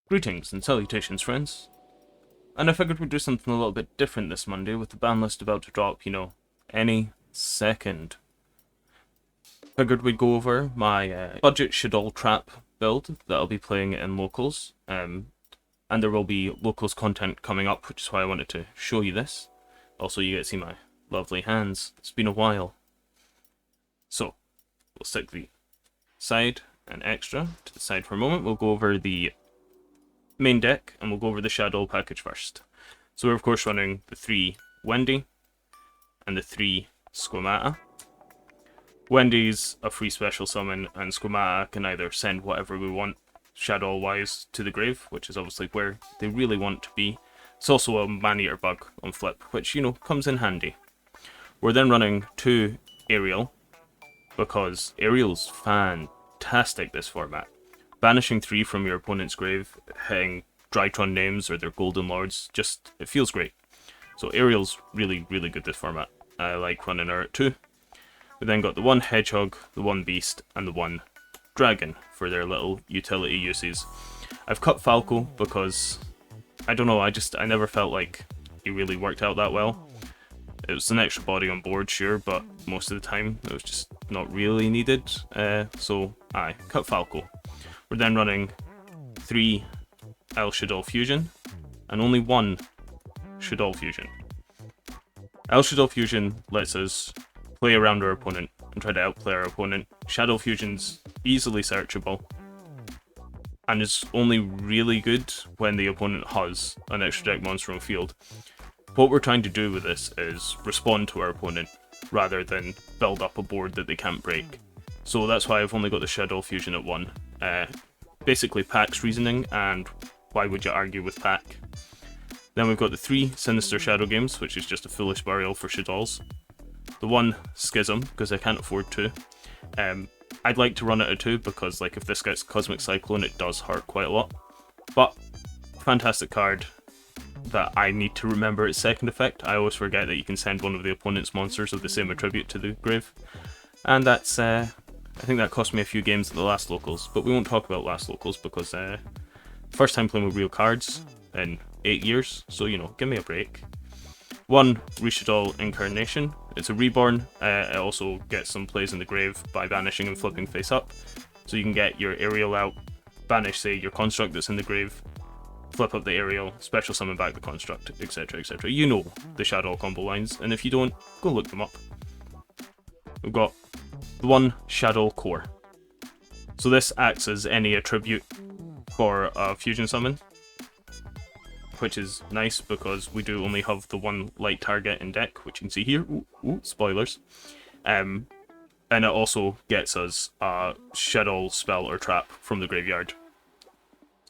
Greetings and salutations, friends. And I figured we'd do something a little bit different this Monday with the ban list about to drop, any second. Figured we'd go over my budget Shaddoll trap build that I'll be playing in locals. And there will be locals content coming up, which is why I wanted to show you this. Also, you get to see my lovely hands. It's been a while. So, we'll stick the side and extra to the side for a moment. We'll go over the main deck and we'll go over the Shaddoll package first. So we're of course running the 3 Wendy and the 3 Squamata. Wendy's a free special summon and Squamata can either send whatever we want Shaddoll wise to the grave, which is obviously where they really want to be. It's also a man-eater bug on flip, which comes in handy. We're then running 2 Aerial because Aerial's fantastic this format. Banishing 3 from your opponent's grave, hitting Drytron names or their Golden Lords, it feels great. So Aerial's really, really good this format. I like running her at 2. We then got the 1 Hedgehog, the 1 Beast, and the 1 Dragon for their little utility uses. I've cut Falco because, I don't know, I never felt like he really worked out that well. It was an extra body on board, sure, but most of the time it was just not really needed. So I cut Falco. We're then running 3 Shaddoll Fusion and only 1 Shaddoll Fusion. Shaddoll Fusion lets us play around our opponent and try to outplay our opponent. Shaddoll Fusion's easily searchable and is only really good when the opponent has an extra deck monster on field. What we're trying to do with this is respond to our opponent rather than build up a board that they can't break. So that's why I've only got the Shaddoll Fusion at 1. Basically Pack's reasoning, and why would you argue with Pack? Then we've got the 3 Sinister Shadow Games, which is just a foolish burial for Shaddolls. The 1 Schism, because I can't afford 2. I'd like to run it at 2, because if this gets Cosmic Cyclone, it does hurt quite a lot. But, fantastic card that I need to remember its second effect. I always forget that you can send one of the opponent's monsters of the same attribute to the grave. And that's, I think that cost me a few games at the last locals, but we won't talk about last locals because first time playing with real cards in 8 years, so give me a break. 1 Shaddoll Incarnation. It's a reborn. It also gets some plays in the grave by banishing and flipping face up. So you can get your Aerial out, banish say your construct that's in the grave, flip up the Aerial, special summon back the construct, etc, etc. You know the Shaddoll combo lines, and if you don't, go look them up. We've got the 1 Shaddoll Core. So this acts as any attribute for a fusion summon, which is nice because we do only have the 1 light target in deck, which you can see here. Ooh, spoilers. And it also gets us a Shaddoll spell or trap from the graveyard.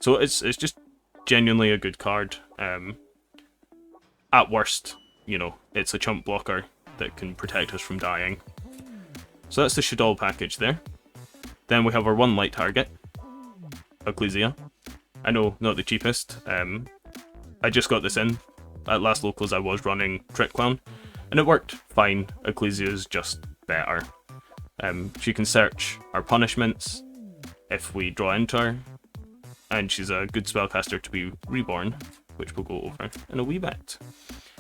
So it's just genuinely a good card. At worst, it's a chump blocker that can protect us from dying. So that's the Shaddoll package there. Then we have our 1 light target, Ecclesia. I know, not the cheapest. I just got this in. At last locals I was running Trick Clown, and it worked fine. Ecclesia's just better. She can search our punishments if we draw into her, and she's a good spellcaster to be reborn, which we'll go over in a wee bit.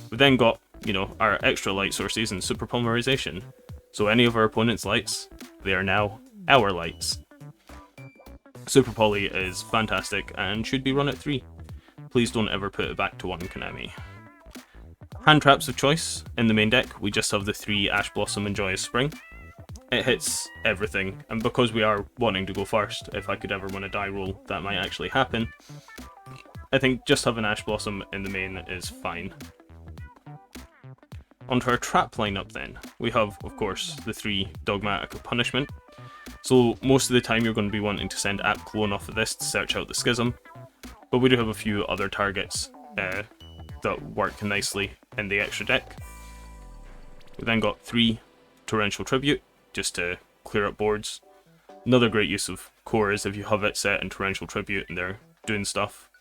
We then got, our extra light sources and super polymerization. So any of our opponent's lights, they are now our lights. Super Poly is fantastic and should be run at 3. Please don't ever put it back to 1, Konami. Hand traps of choice. In the main deck, we just have the 3 Ash Blossom and Joyous Spring. It hits everything, and because we are wanting to go first, if I could ever win a die roll, that might actually happen. I think just having Ash Blossom in the main is fine. Onto our trap lineup then. We have, of course, the 3 Dogmatic of Punishment. So most of the time you're going to be wanting to send App Clone off of this to search out the Schism. But we do have a few other targets that work nicely in the extra deck. We then got 3 Torrential Tribute, just to clear up boards. Another great use of core is if you have it set in Torrential Tribute and they're doing stuff,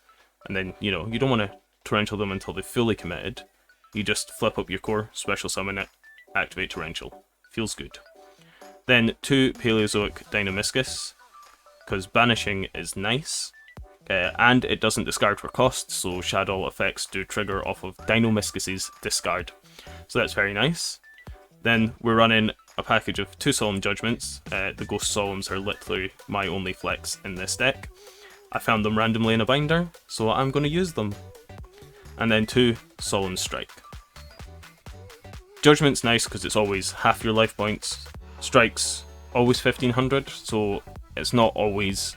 and then, you don't want to Torrential them until they've fully committed. You just flip up your core, special summon it, activate Torrential. Feels good. Then 2 Paleozoic Dynamiscus, because banishing is nice. and it doesn't discard for cost, so Shaddoll effects do trigger off of Dinomiskis's discard. So that's very nice. Then we're running a package of 2 Solemn Judgments. The Ghost Solemns are literally my only flex in this deck. I found them randomly in a binder, so I'm going to use them. And then 2 Solemn Strike. Judgment's nice because it's always half your life points. Strike's always 1500, so it's not always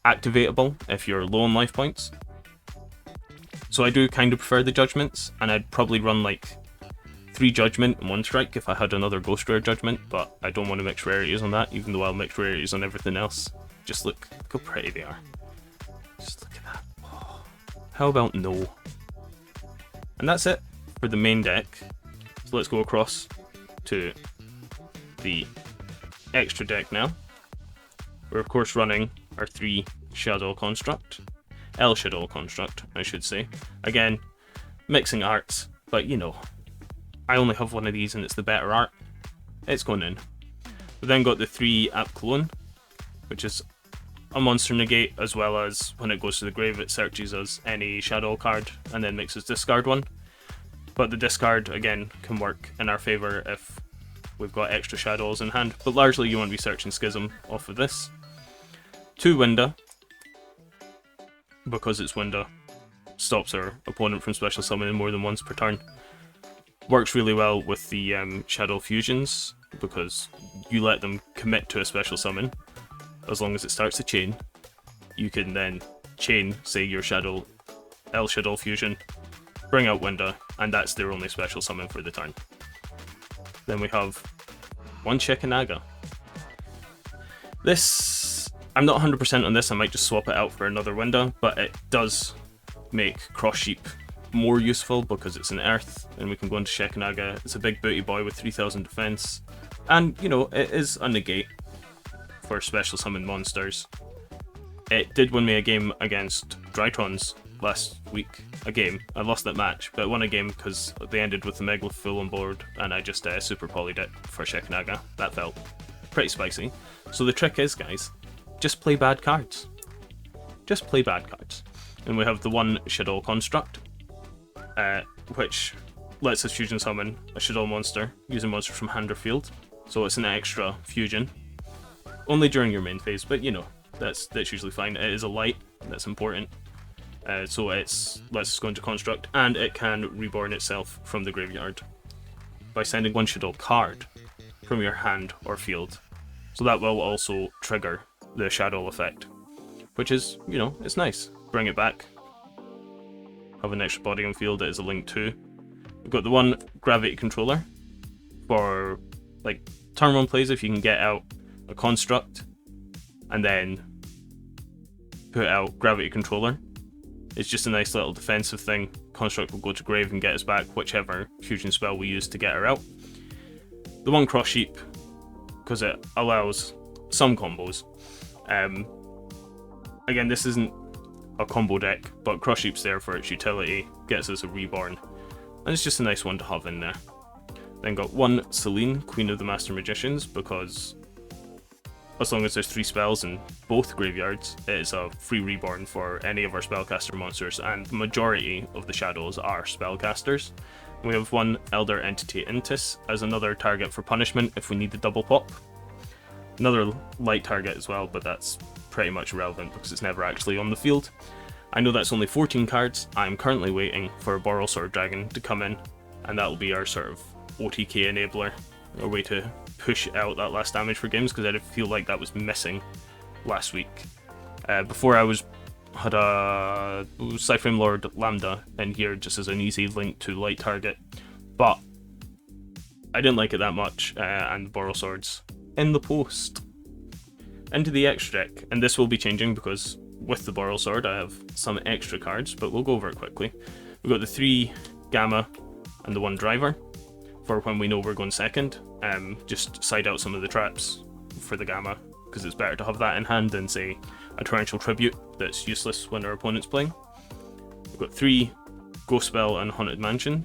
activatable if you're low on life points. So I do kind of prefer the Judgments, and I'd probably run like 3 Judgment and 1 Strike if I had another Ghost Rare Judgment, but I don't want to mix rarities on that, even though I'll mix rarities on everything else. Just look how pretty they are. Just look at that. Oh, how about no? And that's it for the main deck. So let's go across to the extra deck now. We're of course running our 3 Shaddoll Construct. Shaddoll Construct, I should say. Again, mixing arts, but you know, I only have one of these and it's the better art. It's going in. We then got the 3 App Clone, which is a monster negate, as well as when it goes to the grave it searches as any Shaddoll card and then makes us discard one. But the discard, again, can work in our favour if we've got extra Shaddolls in hand, but largely you want to be searching Schism off of this. 2 Winda, because it's Winda, stops our opponent from special summoning more than once per turn. Works really well with the Shaddoll Fusions, because you let them commit to a special summon. As long as it starts a chain, you can then chain, say, your Shaddoll Fusion, bring out Winda, and that's their only special summon for the turn. Then we have 1 Shekinaga. This, I'm not 100% on this, I might just swap it out for another Winda, but it does make Cross Sheep more useful because it's an Earth, and we can go into Shekinaga. It's a big booty boy with 3000 defense, and you know, it is a negate for special summon monsters. It did win me a game against Drytrons last week. A game. I lost that match, but I won a game because they ended with the Megalith full on board, and I just super polyed it for Shekinaga. That felt pretty spicy. So the trick is, guys, just play bad cards. Just play bad cards. And we have the 1 Shaddoll Construct, which lets us fusion summon a Shaddoll monster using monsters from hand or field. So it's an extra fusion. Only during your main phase, but you know, that's usually fine. It is a light, that's important. So it's lets us go into Construct, and it can reborn itself from the graveyard by sending 1 Shaddoll card from your hand or field. So that will also trigger the Shaddoll effect, which is, you know, it's nice. Bring it back. Have an extra body on field that is a link too. We've got the 1 Gravity Controller for like turn 1 plays if you can get out a Construct and then put out Gravity Controller. It's just a nice little defensive thing. Construct will go to grave and get us back whichever fusion spell we use to get her out. The 1 Cross Sheep, because it allows some combos. Again, this isn't a combo deck, but Cross Sheep's there for its utility, gets us a reborn, and it's just a nice one to have in there. Then got 1 Celine, Queen of the Master Magicians, because as long as there's 3 spells in both graveyards, it is a free reborn for any of our spellcaster monsters, and the majority of the Shaddolls are spellcasters. We have 1 Elder Entity Intis as another target for punishment if we need the double pop. Another light target as well, but that's pretty much irrelevant because it's never actually on the field. I know that's only 14 cards. I'm currently waiting for a Boral Sword Dragon to come in, and that will be our sort of OTK enabler, a way to push out that last damage for games, because I did feel like that was missing last week. Before I had a Cyframe Lord Lambda in here just as an easy link to light target, but I didn't like it that much, and Boral Swords in the post. Into the extra deck, and this will be changing because with the Boral Sword I have some extra cards, but we'll go over it quickly. We've got the 3 Gamma and the 1 Driver for when we know we're going second. Just side out some of the traps for the Gamma, because it's better to have that in hand than, say, a Torrential Tribute that's useless when our opponent's playing. We've got 3 Ghost Spell and Haunted Mansion,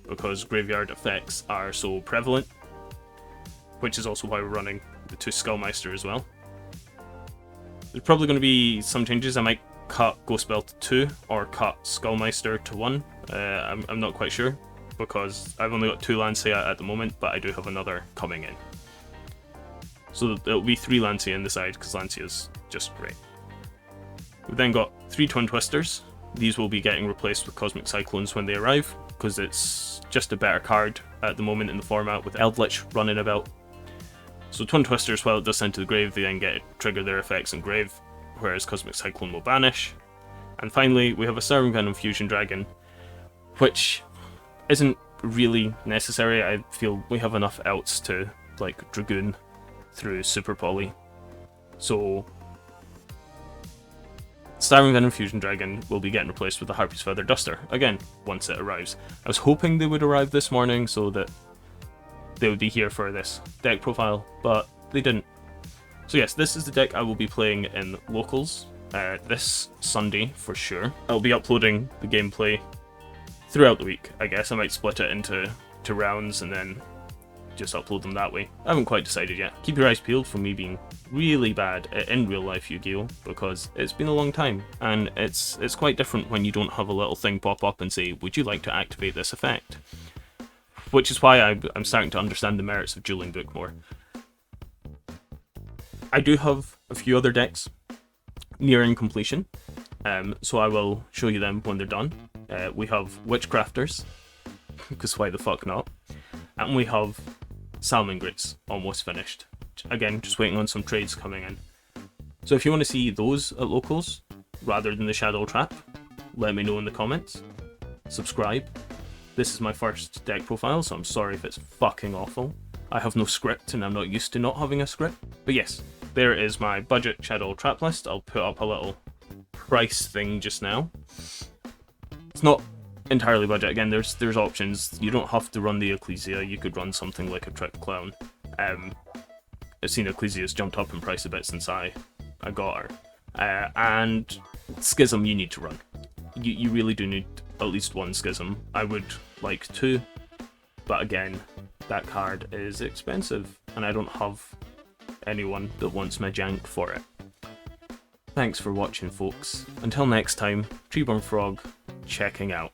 because graveyard effects are so prevalent, which is also why we're running the 2 Skullmeister as well. There's probably going to be some changes. I might cut Ghostbell to 2 or cut Skullmeister to 1. I'm not quite sure because I've only got 2 Lancia at the moment, but I do have another coming in. So it'll be 3 Lancia in the side because Lancia's just great. We've then got 3 Twin Twisters. These will be getting replaced with Cosmic Cyclones when they arrive because it's just a better card at the moment in the format with Eldritch running about. So Twin Twisters, while it does send to the grave, they then get to trigger their effects in grave, whereas Cosmic Cyclone will banish. And finally, we have a Starving Venom Fusion Dragon, which isn't really necessary. I feel we have enough outs to, like, Dragoon through Super Poly. So Starving Venom Fusion Dragon will be getting replaced with the Harpy's Feather Duster, again, once it arrives. I was hoping they would arrive this morning so that they would be here for this deck profile, but they didn't. So yes, this is the deck I will be playing in locals this Sunday for sure. I'll be uploading the gameplay throughout the week, I guess. I might split it into rounds and then just upload them that way. I haven't quite decided yet. Keep your eyes peeled for me being really bad at in real life Yu-Gi-Oh! Because it's been a long time, and it's quite different when you don't have a little thing pop up and say, would you like to activate this effect? Which is why I'm starting to understand the merits of Dueling Book more. I do have a few other decks nearing completion, so I will show you them when they're done. We have Witchcrafters, because why the fuck not? And we have Salamangreats, almost finished. Again, just waiting on some trades coming in. So if you want to see those at locals, rather than the Shaddoll Trap, let me know in the comments. Subscribe. This is my first deck profile, so I'm sorry if it's fucking awful. I have no script, and I'm not used to not having a script. But yes, there is my budget Shaddoll Trap list. I'll put up a little price thing just now. It's not entirely budget. Again, there's options. You don't have to run the Ecclesia. You could run something like a Trick Clown. I've seen Ecclesia's jumped up in price a bit since I got her. And Schism you need to run. You really do need at least 1 Schism. I would like 2, but again, that card is expensive, and I don't have anyone that wants my jank for it. Thanks for watching, folks. Until next time, Treeborn Frog, checking out.